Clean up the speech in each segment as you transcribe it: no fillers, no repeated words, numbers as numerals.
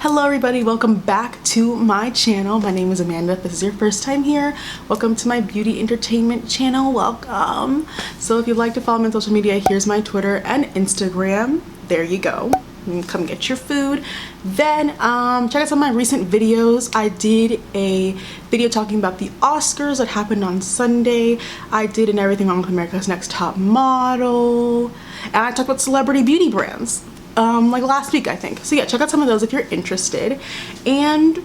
Hello everybody, welcome back to my channel. My name is Amanda. If this is your first time here, welcome to my beauty entertainment channel. Welcome. So if you'd like to follow me on social media, here's my Twitter and Instagram. There you go. Come get your food. Then check out some of my recent videos. I did a video talking about the Oscars that happened on Sunday. I did an Everything Wrong with America's Next Top Model, and I talked about celebrity beauty brands like last week, I think. So yeah, check out some of those if you're interested. And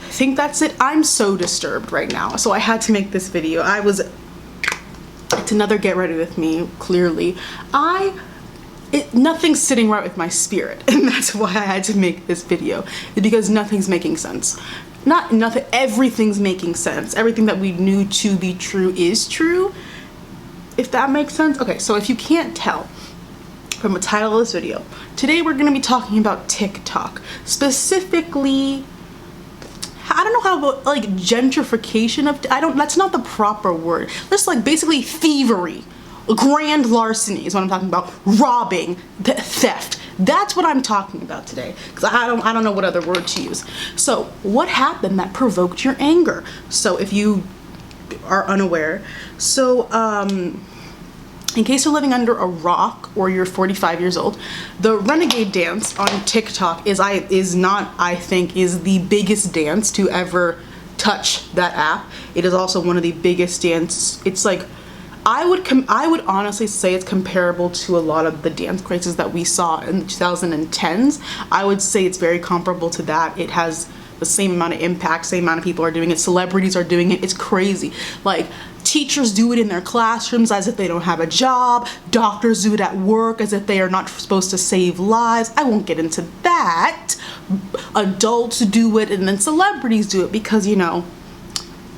I think that's it. I'm so disturbed right now, so I had to make this video. It's another get ready with me, clearly. Nothing's sitting right with my spirit, and that's why I had to make this video, because nothing's making sense. Nothing, everything's making sense. Everything that we knew to be true is true, if that makes sense. Okay, so if you can't tell from the title of this video, today we're going to be talking about TikTok. Specifically, I don't know how about like gentrification of, that's not the proper word. That's like basically thievery. Grand larceny is what I'm talking about. Robbing, theft. That's what I'm talking about today, because I don't know what other word to use. So what happened that provoked your anger? So if you are unaware, so in case you're living under a rock or you're 45 years old, the Renegade dance on TikTok is the biggest dance to ever touch that app. It is also one of the biggest dance. It's like, I would honestly say it's comparable to a lot of the dance crazes that we saw in the 2010s. I would say it's very comparable to that. It has the same amount of impact, same amount of people are doing it, celebrities are doing it. It's crazy. Like, teachers do it in their classrooms as if they don't have a job. Doctors do it at work as if they are not supposed to save lives. I won't get into that. Adults do it, and then celebrities do it because, you know,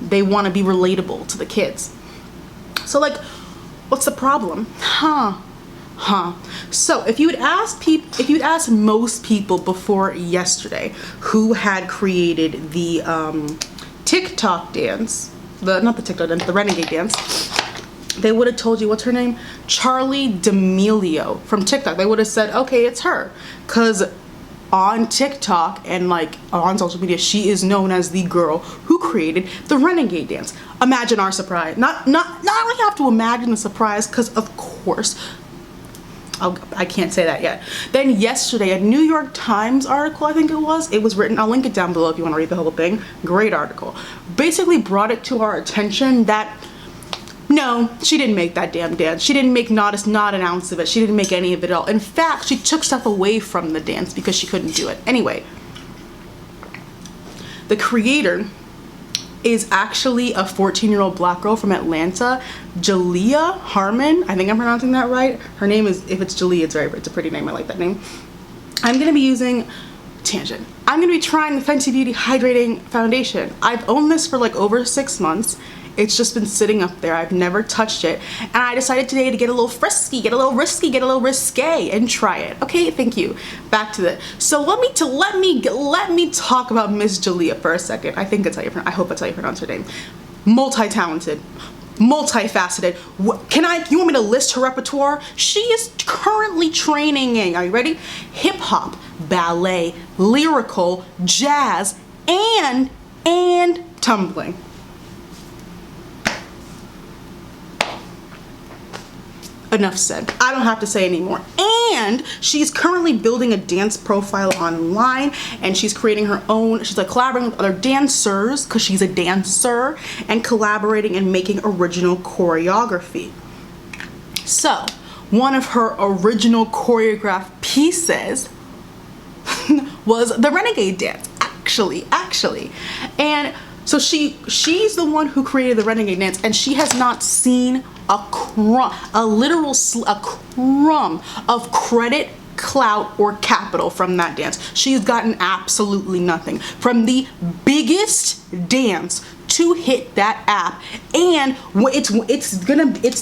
they want to be relatable to the kids. So like, what's the problem? So if you would ask most people before yesterday who had created the TikTok dance, not the TikTok dance, the Renegade dance, they would have told you, what's her name? Charli D'Amelio from TikTok. They would have said, okay, it's her, because on TikTok and like on social media, she is known as the girl who created the Renegade dance. Imagine our surprise. Not really have to imagine the surprise, because of course, I can't say that yet. Then yesterday, a New York Times article, I think it was written, I'll link it down below if you want to read the whole thing. Great article. Basically brought it to our attention that no, she didn't make that damn dance. She didn't make not an ounce of it. She didn't make any of it at all. In fact, she took stuff away from the dance because she couldn't do it. Anyway, the creator is actually a 14-year-old black girl from Atlanta, Jaliyah Harmon. I think I'm pronouncing that right. Her name is, if it's Jaliyah, it's a pretty name. I like that name. I'm going to be using tangent. I'm going to be trying the Fenty Beauty Hydrating Foundation. I've owned this for like over 6 months. It's just been sitting up there. I've never touched it. And I decided today to get a little frisky, get a little risky, get a little risque and try it. Okay, thank you. Back to it. So let me talk about Miss Jaliyah for a second. I think that's how I hope that's how you pronounce her name. Multi-talented, multifaceted. You want me to list her repertoire? She is currently training in, are you ready? Hip hop, ballet, lyrical, jazz, and tumbling. Enough said. I don't have to say anymore. And she's currently building a dance profile online, and she's creating her own, she's like collaborating with other dancers, because she's a dancer, and collaborating and making original choreography. So one of her original choreographed pieces was the Renegade dance, actually. And so she's the one who created the Renegade dance, and she has not seen a crumb of credit, clout, or capital from that dance. She's gotten absolutely nothing from the biggest dance to hit that app. And it's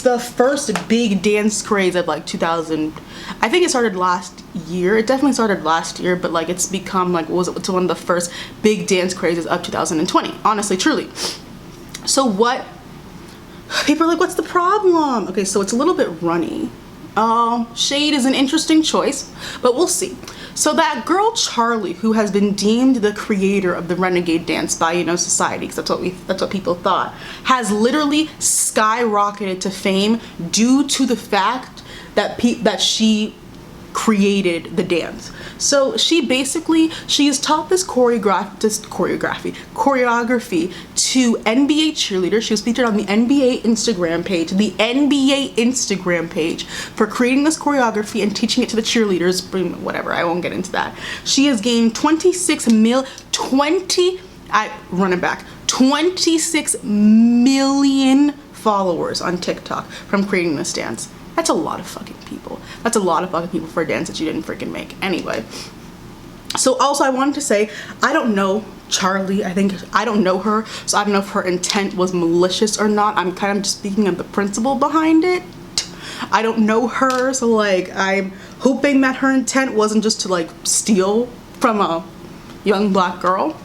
the first big dance craze of like 2000. I think it started last year. It definitely started last year, but like it's become like, it's one of the first big dance crazes of 2020. Honestly, truly. So what? People are like, what's the problem? Okay, so it's a little bit runny. Shade is an interesting choice, but we'll see. So that girl Charlie, who has been deemed the creator of the Renegade dance by, you know, society, because that's what people thought, has literally skyrocketed to fame due to the fact that she created the dance. So she has taught this choreography to NBA cheerleaders. She was featured on the NBA Instagram page for creating this choreography and teaching it to the cheerleaders. Whatever, I won't get into that. She has gained 26 million followers on TikTok from creating this dance. That's a lot of fucking people. That's a lot of fucking people for a dance that you didn't freaking make. Anyway, so also I wanted to say, I don't know Charlie. I don't know her, so I don't know if her intent was malicious or not. I'm kind of just speaking of the principle behind it. I don't know her, so like I'm hoping that her intent wasn't just to like steal from a young black girl.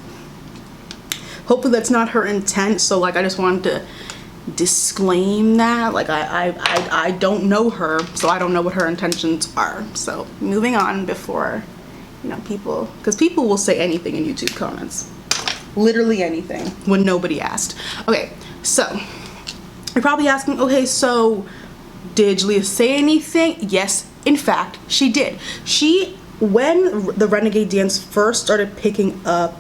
Hopefully that's not her intent. So like I just wanted to disclaim that, like I don't know her, so I don't know what her intentions are. So moving on before, you know, because people will say anything in YouTube comments, literally anything when nobody asked. Okay, so you're probably asking, okay, so did Julia say anything? Yes, in fact she did. When the Renegade dance first started picking up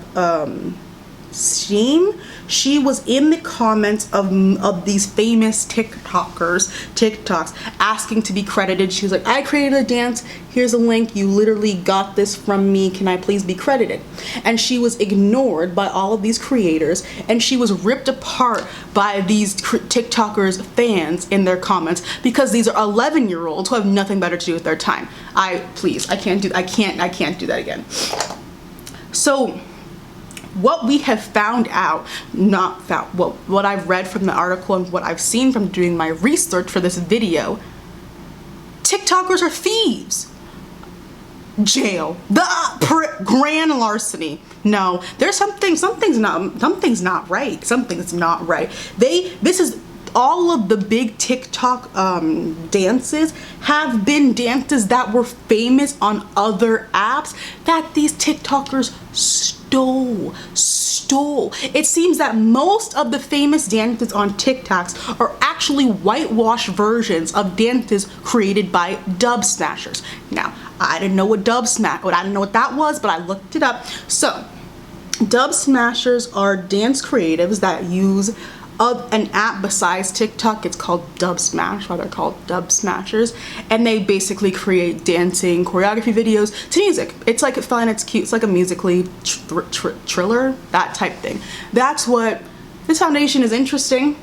steam, she was in the comments of these famous TikToks asking to be credited. She was like, I created a dance, here's a link, you literally got this from me, can I please be credited? And she was ignored by all of these creators, and she was ripped apart by these TikTokers fans in their comments because these are 11-year-olds who have nothing better to do with their time. I can't do that again. So what we have found out, what I've read from the article and what I've seen from doing my research for this video, TikTokers are thieves. Jail. Grand larceny. No, there's something's not right. Something's not right. This is all of the big TikTok dances have been dances that were famous on other apps that these TikTokers stole. It seems that most of the famous dances on TikToks are actually whitewashed versions of dances created by dub smashers. Now, I didn't know what that was, but I looked it up. So, dub smashers are dance creatives that use an app besides TikTok. It's called Dub Smash, why they're called Dub Smashers, and they basically create dancing choreography videos to music. It's like fun, it's cute, it's like a musically thriller, that type thing. That's what this foundation is. Interesting.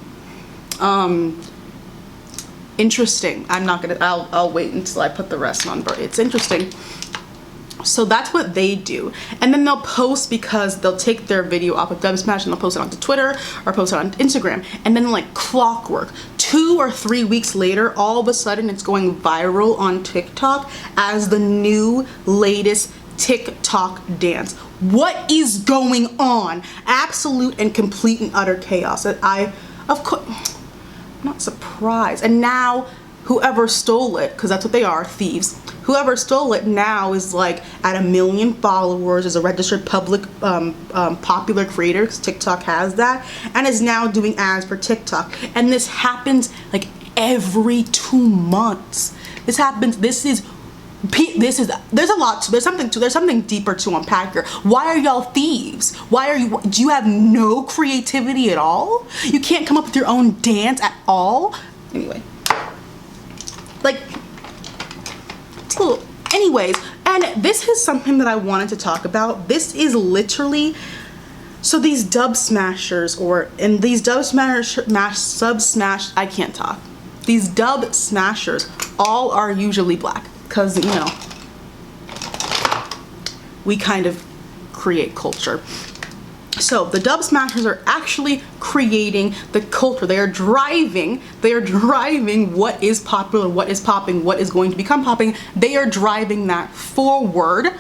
I'll wait until I put the rest on, but it's interesting. So that's what they do, and then they'll post, because they'll take their video off of Dub Smash and they'll post it onto Twitter or post it on Instagram, and then like clockwork, 2 or 3 weeks later, all of a sudden it's going viral on TikTok as the new latest TikTok dance. What is going on? Absolute and complete and utter chaos. I'm not surprised. And now whoever stole it, because that's what they are, thieves, whoever stole it now is like at 1 million followers, is a registered public popular creator, because TikTok has that, and is now doing ads for TikTok. And this happens like every 2 months. There's something deeper to unpack here. Why are y'all thieves? Do you have no creativity at all? You can't come up with your own dance at all? Anyway, like, it's a little, anyways, and this is something that I wanted to talk about. This is literally, so these dub smashers, these dub smashers all are usually black, because, you know, we kind of create culture. So the dub smashers are actually creating the culture. They are driving what is popular, what is popping, what is going to become popping. They are driving that forward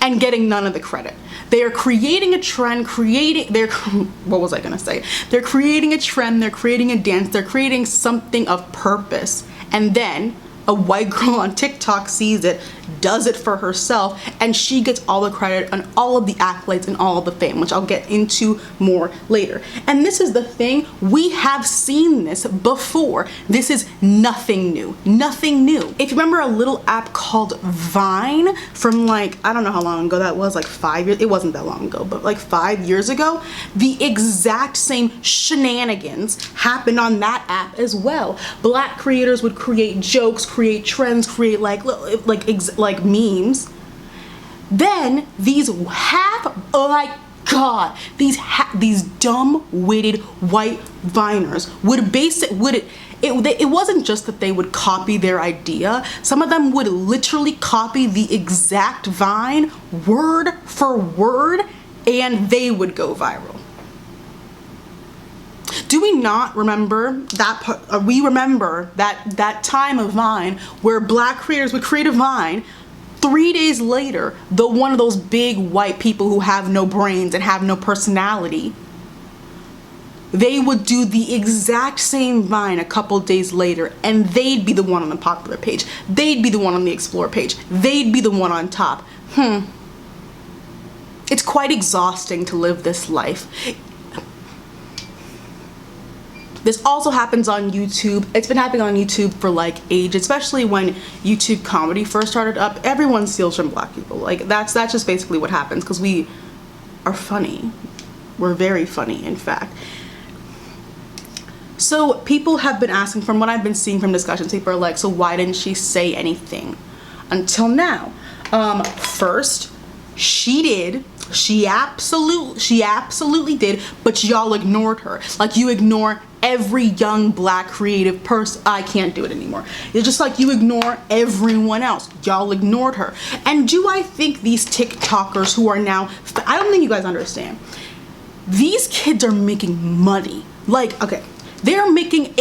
and getting none of the credit. They are creating a trend, what was I gonna say? They're creating a trend, they're creating a dance, they're creating something of purpose. And then a white girl on TikTok sees it, does it for herself, and she gets all the credit and all of the accolades and all of the fame, which I'll get into more later. And this is the thing, we have seen this before. This is nothing new, nothing new. If you remember a little app called Vine from like, I don't know how long ago that was, like 5 years, it wasn't that long ago, but like 5 years ago, the exact same shenanigans happened on that app as well. Black creators would create jokes, create trends, create like memes. Then these these dumb-witted white Viners would it wasn't just that they would copy their idea. Some of them would literally copy the exact Vine word for word, and they would go viral. Do we not remember that part? We remember that time of Vine where black creators would create a Vine. 3 days later, one of those big white people who have no brains and have no personality, they would do the exact same Vine a couple days later, and they'd be the one on the popular page. They'd be the one on the explore page. They'd be the one on top. It's quite exhausting to live this life. This also happens on YouTube. It's been happening on YouTube for like ages, especially when YouTube comedy first started up. Everyone steals from black people. Like that's just basically what happens, because we are funny. We're very funny, in fact. So people have been asking, from what I've been seeing from discussions, people are like, so why didn't she say anything until now? First, she did. She absolutely did, but y'all ignored her. Like you ignore every young black creative person. I can't do it anymore. It's just like you ignore everyone else. Y'all ignored her. And do I think these TikTokers who are now, I don't think you guys understand. These kids are making money. Like, okay, they're making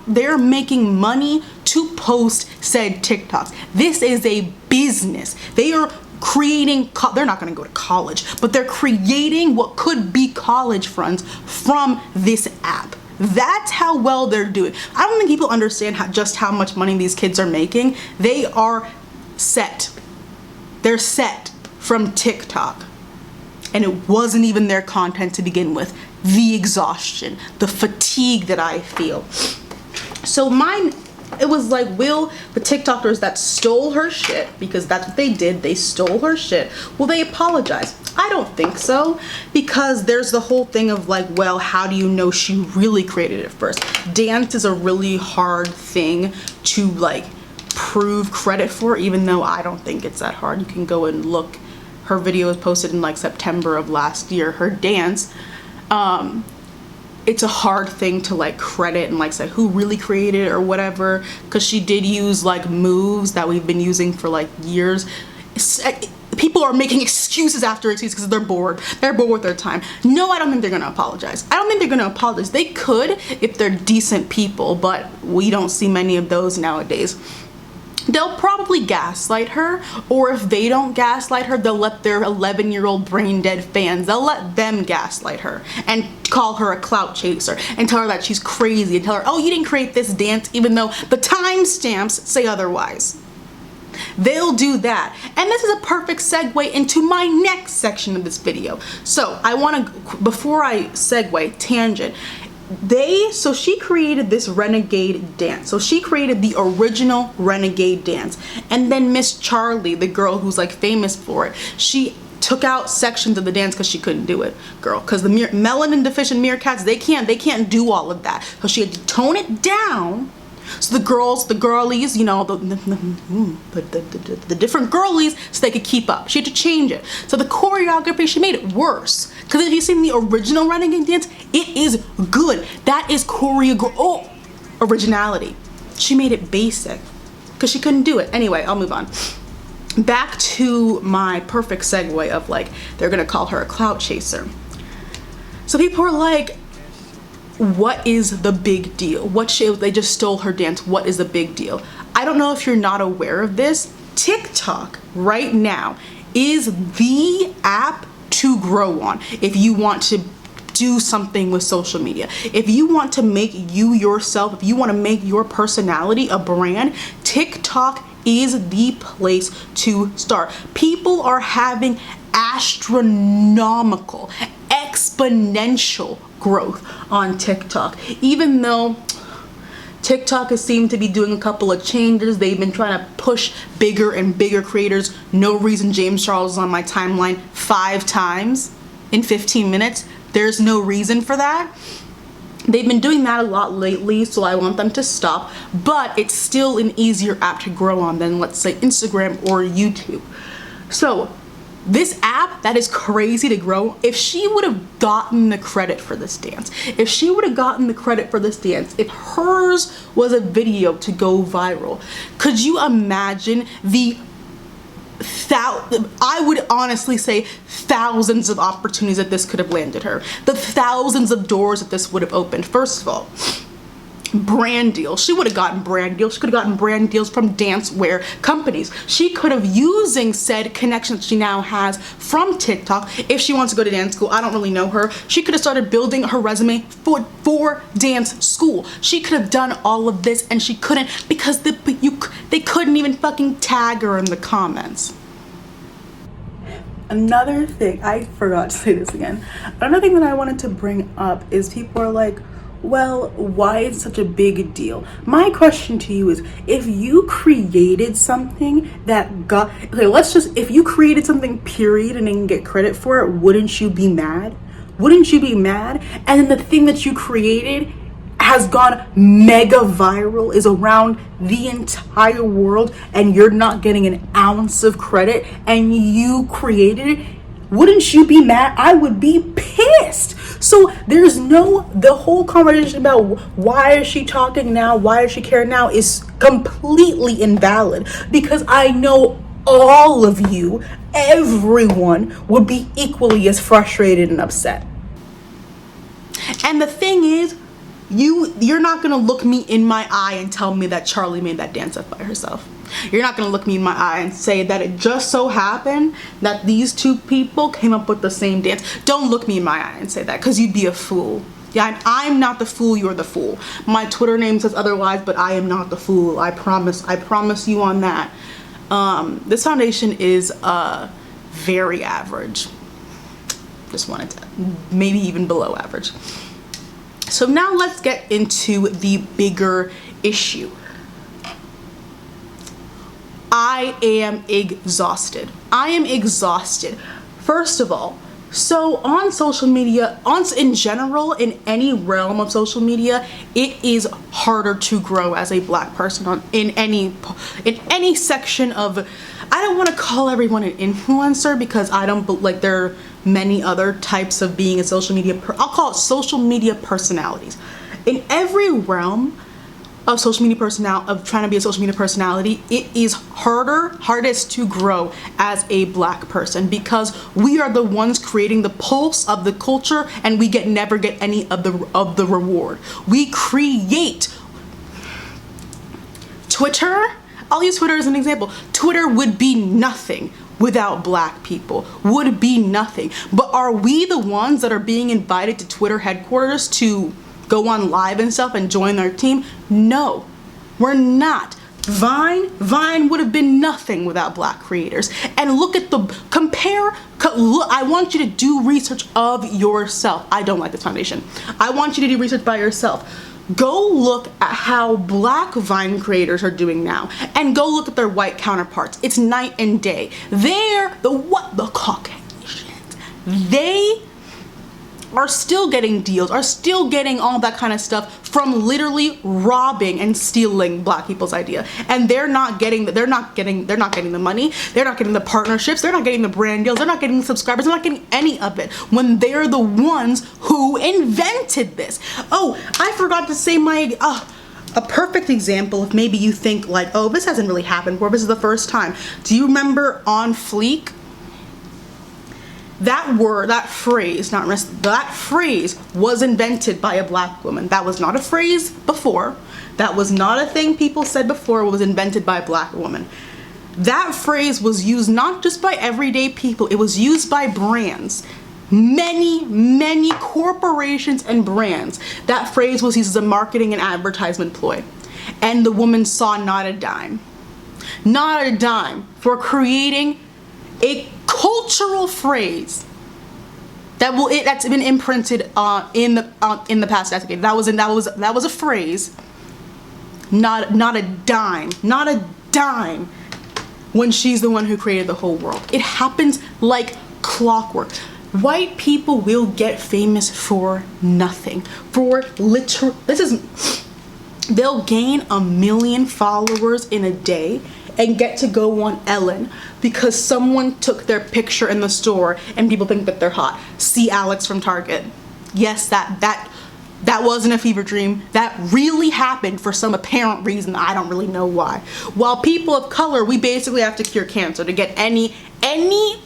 they're making money to post said TikToks. This is a business. They are creating, they're not going to go to college, but they're creating what could be college funds from this app. That's how well they're doing. I don't think people understand just how much money these kids are making. They are set. They're set from TikTok. And it wasn't even their content to begin with. The exhaustion, the fatigue that I feel. So it was like, will the TikTokers that stole her shit, because that's what they did, they stole her shit, will they apologize? I don't think so, because there's the whole thing of like, well, how do you know she really created it first? Dance is a really hard thing to like prove credit for, even though I don't think it's that hard. You can go and look. Her video was posted in like September of last year. Her dance, it's a hard thing to like credit and like say who really created it or whatever, because she did use like moves that we've been using for like years. People are making excuses after excuses because they're bored. They're bored with their time. No, I don't think they're gonna apologize. I don't think they're gonna apologize. They could if they're decent people, but we don't see many of those nowadays. They'll probably gaslight her, or if they don't gaslight her, they'll let their 11-year-old brain dead fans, they'll let them gaslight her and call her a clout chaser and tell her that she's crazy and tell her, oh, you didn't create this dance, even though the timestamps say otherwise. They'll do that. And this is a perfect segue into my next section of this video. So I want to, before I segue, tangent. So she created this Renegade dance. So she created the original Renegade dance. And then Miss Charlie, the girl who's like famous for it, she took out sections of the dance because she couldn't do it, girl. Because the melanin deficient meerkats, they can't do all of that. So she had to tone it down. So the girlies, you know, the different girlies, so they could keep up. She had to change it. So the choreography, she made it worse. Because if you've seen the original Renegade dance, it is good. That is originality. She made it basic because she couldn't do it. Anyway, I'll move on. Back to my perfect segue of like, they're gonna call her a clout chaser. So people are like, what is the big deal? They just stole her dance. What is the big deal? I don't know if you're not aware of this. TikTok right now is the app to grow on if you want to do something with social media. If you want to make you yourself, if you want to make your personality a brand, TikTok is the place to start. People are having astronomical, exponential growth on TikTok. Even though TikTok has seemed to be doing a couple of changes, they've been trying to push bigger and bigger creators. No reason James Charles is on my timeline 5 times in 15 minutes. There's no reason for that. They've been doing that a lot lately, so I want them to stop, but it's still an easier app to grow on than, let's say, Instagram or YouTube. So this app that is crazy to grow, if she would have gotten the credit for this dance, if hers was a video to go viral, could you imagine I would honestly say thousands of opportunities that this could have landed her, the thousands of doors that this would have opened? First of all, brand deals. She would have gotten brand deals. She could have gotten brand deals from dance wear companies. She could have, using said connections she now has from TikTok, if she wants to go to dance school, I don't really know her, she could have started building her resume for dance school. She could have done all of this, and she couldn't because they couldn't even fucking tag her in the comments. Another thing, I forgot to say this again. Another thing that I wanted to bring up is people are like, well, why is such a big deal? My question to you is, if you created something that got, if you created something period and didn't get credit for it, wouldn't you be mad? Wouldn't you be mad? And then the thing that you created has gone mega viral, is around the entire world, and you're not getting an ounce of credit, and you created it. Wouldn't you be mad? I would be pissed. So there's the whole conversation about why is she talking now, why does she care now, is completely invalid, because I know all of you, everyone, would be equally as frustrated and upset. And the thing is, you're not gonna look me in my eye and tell me that Charlie made that dance up by herself. You're not gonna look me in my eye and say that it just so happened that these two people came up with the same dance. Don't look me in my eye and say that, because you'd be a fool. Yeah, I'm not the fool, you're the fool. My Twitter name says otherwise, but I am not the fool. I promise you on that. This foundation is very average. Just wanted to, maybe even below average. So now let's get into the bigger issue. I am exhausted. First of all, so on social media, in general, in any realm of social media, it is harder to grow as a Black person in any section of, I don't want to call everyone an influencer, because I don't, like, there are many other types of being a social media, I'll call it social media personalities. In every realm of social media of trying to be a social media personality, it is hardest to grow as a Black person, because we are the ones creating the pulse of the culture, and we never get any of the reward. We create Twitter. I'll use Twitter as an example. Twitter would be nothing without Black people, would be nothing. But are we the ones that are being invited to Twitter headquarters to go on live and stuff and join their team? No, we're not. Vine would have been nothing without Black creators. And look at I want you to do research of yourself. I don't like this foundation. I want you to do research by yourself. Go look at how Black Vine creators are doing now, and go look at their white counterparts. It's night and day. They're the Caucasians. They are still getting deals, are still getting all that kind of stuff from literally robbing and stealing Black people's idea. And they're not getting the money, they're not getting the partnerships, they're not getting the brand deals, they're not getting the subscribers, they're not getting any of it, when they're the ones who invented this. Oh, I forgot to say a perfect example, if maybe you think like, oh, this hasn't really happened before, this is the first time. Do you remember On Fleek? That phrase was invented by a Black woman. That was not a phrase before. That was not a thing people said before. It was invented by a Black woman. That phrase was used not just by everyday people. It was used by brands. Many corporations and brands. That phrase was used as a marketing and advertisement ploy. And the woman saw not a dime. Not a dime for creating a cultural phrase that's been imprinted in the past decade. That was a phrase. Not a dime when she's the one who created the whole world. It happens like clockwork. White people will get famous for nothing. They'll gain 1 million followers in a day and get to go on Ellen because someone took their picture in the store and people think that they're hot. See Alex from Target. Yes, that wasn't a fever dream. That really happened for some apparent reason. I don't really know why. While people of color, we basically have to cure cancer. To get any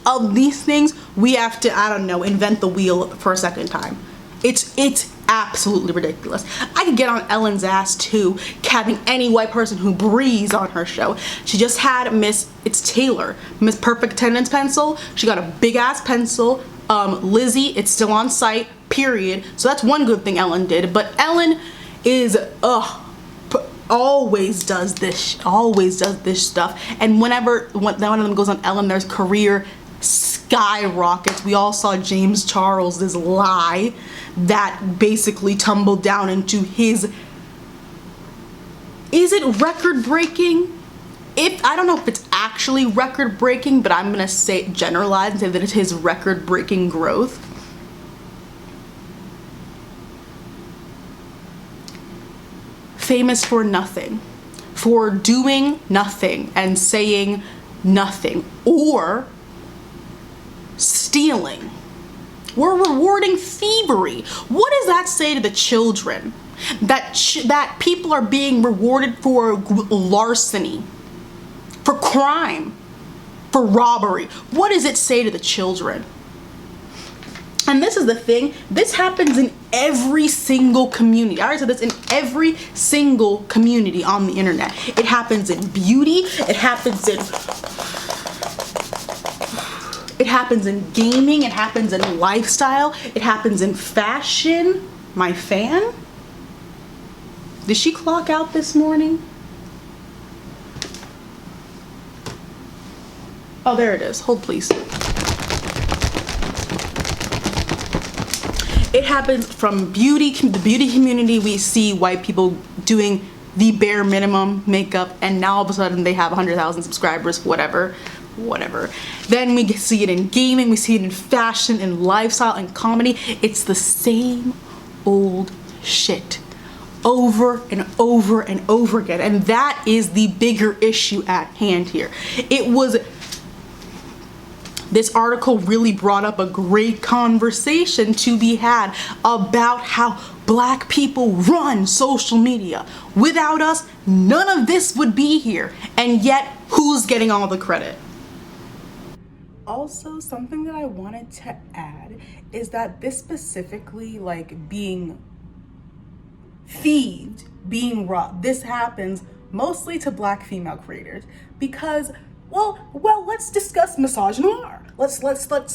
of these things, we have to, I don't know, invent the wheel for a second time. It's absolutely ridiculous. I could get on Ellen's ass too, having any white person who breathes on her show. She just had it's Taylor, Miss Perfect Attendance pencil. She got a big ass pencil. Lizzie, it's still on site, period. So that's one good thing Ellen did. But Ellen is always does this stuff. And whenever one of them goes on Ellen, their career skyrockets. We all saw James Charles's lie that basically tumbled down into his, is it record breaking? I don't know if it's actually record breaking, but I'm gonna say generalize and say that it's his record breaking growth. Famous for nothing, for doing nothing and saying nothing, or stealing. We're rewarding thievery. What does that say to the children? That people are being rewarded for larceny, for crime, for robbery. What does it say to the children? And this is the thing, this happens in every single community. I already said this, in every single community on the internet. It happens in beauty, it happens in gaming, it happens in lifestyle, it happens in fashion. My fan? Did she clock out this morning? Oh, there it is. Hold please. It happens from the beauty community. We see white people doing the bare minimum makeup, and now all of a sudden they have 100,000 subscribers, whatever. Then we see it in gaming, we see it in fashion, in lifestyle, and comedy. It's the same old shit over and over and over again. And that is the bigger issue at hand here. This article really brought up a great conversation to be had about how Black people run social media. Without us, none of this would be here. And yet, who's getting all the credit? Also, something that I wanted to add is that this specifically, like being thieved, being robbed, this happens mostly to Black female creators because, well, let's discuss Misogynoir. Let's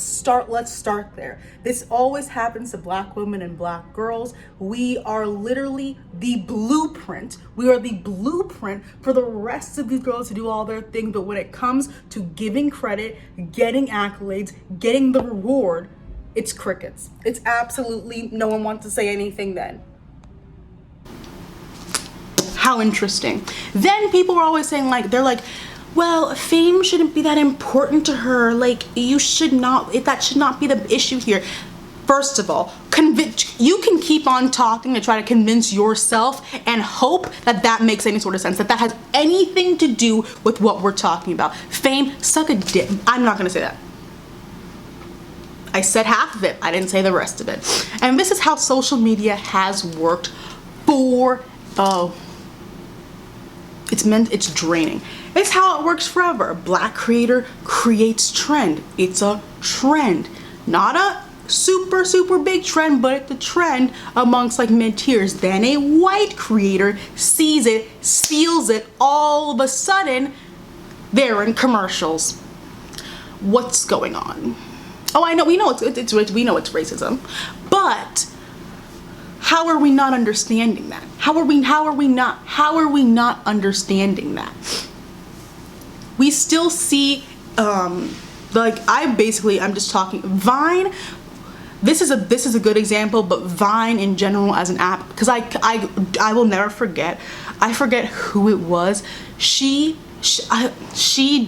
start there. This always happens to Black women and Black girls. We are literally the blueprint. We are the blueprint for the rest of these girls to do all their thing. But when it comes to giving credit, getting accolades, getting the reward, it's crickets. It's absolutely no one wants to say anything then. How interesting. Then people are always saying they're like, well, fame shouldn't be that important to her. Like, that should not be the issue here. First of all, you can keep on talking to try to convince yourself and hope that makes any sort of sense, that has anything to do with what we're talking about. Fame, suck a dick. I'm not gonna say that. I said half of it. I didn't say the rest of it. And this is how social media has worked for, it's draining. It's how it works forever. A Black creator creates trend. It's a trend. Not a super, super big trend, but it's a trend amongst like mid-tiers. Then a white creator sees it, steals it, all of a sudden, they're in commercials. What's going on? Oh, I know, we know it's racism, but how are we not understanding that? How are we not understanding that? We still see, like, I'm just talking Vine. This is a good example, but Vine in general as an app, because I will never forget. I forget who it was. She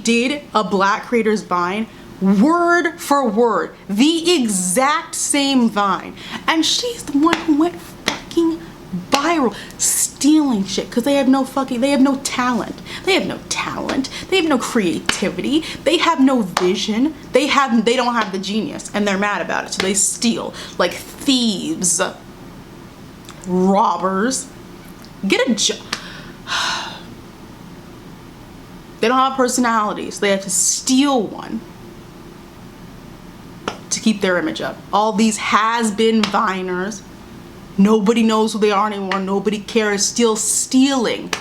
did a Black creator's Vine, word for word, the exact same Vine, and she's the one who went fucking viral, stealing shit, because they have no talent. They have no talent. They have no creativity. They have no vision. They don't have the genius, and they're mad about it, so they steal like thieves, robbers. Get a job. They don't have personalities. They have to steal one to keep their image up. All these has-been Viners, nobody knows who they are anymore. Nobody cares. Still stealing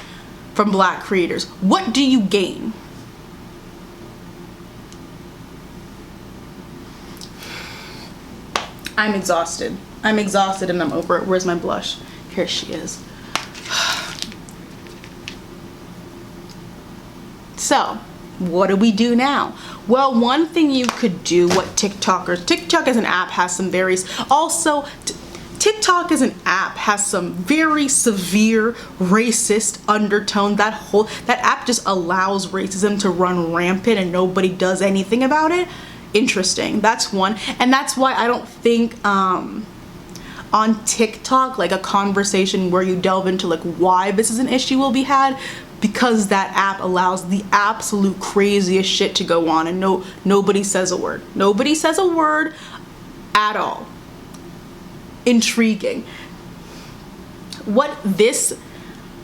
from Black creators. What do you gain? I'm exhausted. I'm exhausted and I'm over it. Where's my blush? Here she is. So, what do we do now? Well, one thing you could do, TikTok as an app has some TikTok as an app has some very severe racist undertone. That app just allows racism to run rampant and nobody does anything about it. Interesting. That's one. And that's why I don't think on TikTok, like, a conversation where you delve into like why this is an issue will be had, because that app allows the absolute craziest shit to go on and nobody says a word. Nobody says a word at all. Intriguing. What this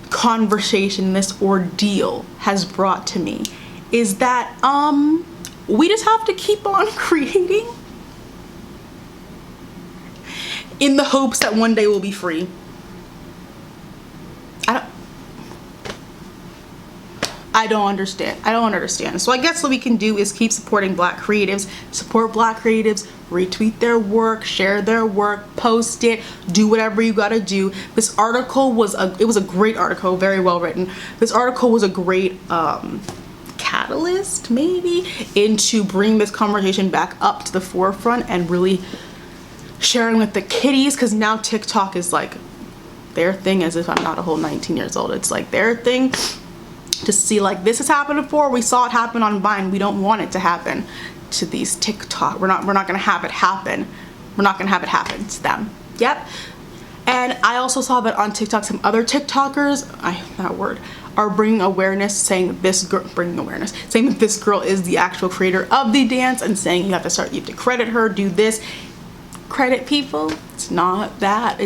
conversation, this ordeal has brought to me is that we just have to keep on creating in the hopes that one day we'll be free. I don't understand. So I guess what we can do is keep supporting Black creatives, support Black creatives, retweet their work, share their work, post it, do whatever you gotta do. This article was a great article, very well written. This article was a great catalyst, maybe, into bringing this conversation back up to the forefront and really sharing with the kiddies, because now TikTok is like their thing, as if I'm not a whole 19 years old. It's like their thing. To see, like, this has happened before. We saw it happen on Vine. We don't want it to happen to these TikTok. We're not gonna have it happen. We're not gonna have it happen to them. Yep. And I also saw that on TikTok, some other TikTokers, are bringing awareness, saying that this girl is the actual creator of the dance, and saying you have to credit her, do this. Credit people. It's not that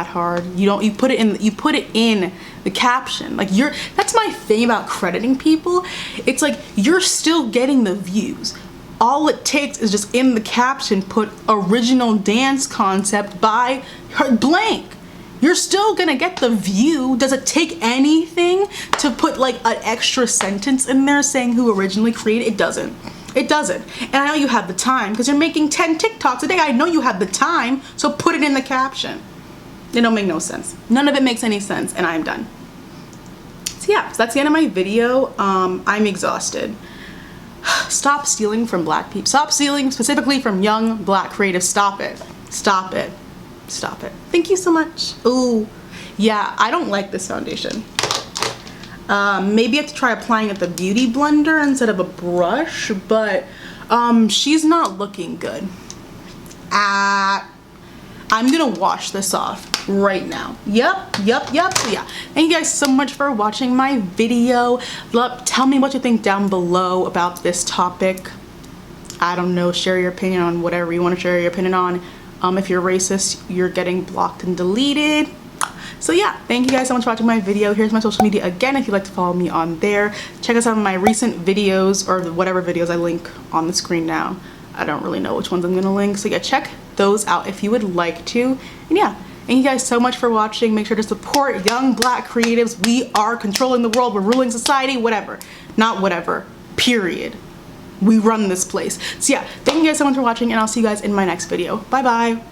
hard. You put it in the caption. Like, that's my thing about crediting people. It's like, you're still getting the views. All it takes is just in the caption put original dance concept by her blank. You're still gonna get the view. Does it take anything to put like an extra sentence in there saying who originally created? It doesn't. It doesn't. And I know you have the time because you're making 10 TikToks a day. I know you have the time, so put it in the caption. It don't make no sense. None of it makes any sense, and I'm done. So yeah, so that's the end of my video. I'm exhausted. Stop stealing from Black people. Stop stealing specifically from young Black creatives. Stop it. Stop it. Stop it. Thank you so much. Ooh, yeah, I don't like this foundation. Maybe I have to try applying it with the beauty blender instead of a brush, but she's not looking good. I'm gonna wash this off right now. Yep. So yeah, thank you guys so much for watching my video. Tell me what you think down below about this topic. I don't know, share your opinion on whatever you want to share your opinion on. If you're racist, you're getting blocked and deleted. So yeah, thank you guys so much for watching my video. Here's my social media again if you'd like to follow me on there. Check out some of my recent videos, or whatever videos I link on the screen now. I don't really know which ones I'm gonna link. So yeah, check those out if you would like to. And yeah, thank you guys so much for watching. Make sure to support young Black creatives. We are controlling the world. We're ruling society. Whatever. Not whatever. Period. We run this place. So yeah, thank you guys so much for watching, and I'll see you guys in my next video. Bye bye.